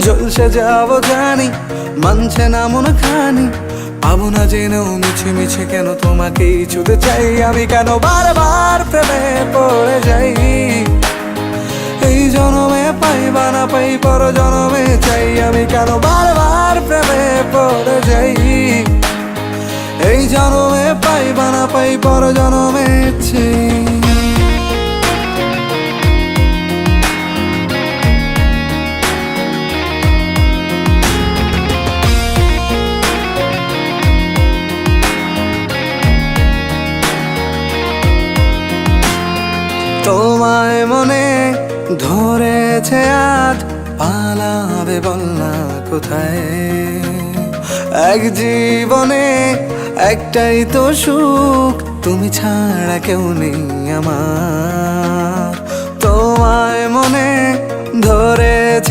জলসে যাবো জানি, মানছে না মন খানি। পাবো না জেনেও মিছে মিছে কেন তোমাকেই ছুতে চাই আমি, কেন বারবার প্রেমে পড়ে যাই। এই জনমে পাই বা না পাই পর জনমে চাই আমি, কেন বারবার প্রেমে পড়ে যাই। এই জনমে পাই বা না পাই পর জনমে চাই। তোমায় মনে ধরেছে আজ, পালাবে বল না কোথায়। এক জীবনে একটাই তো সুখ, তুমি ছাড়া কেউ নেই আমার। তোমায় মনে ধরেছে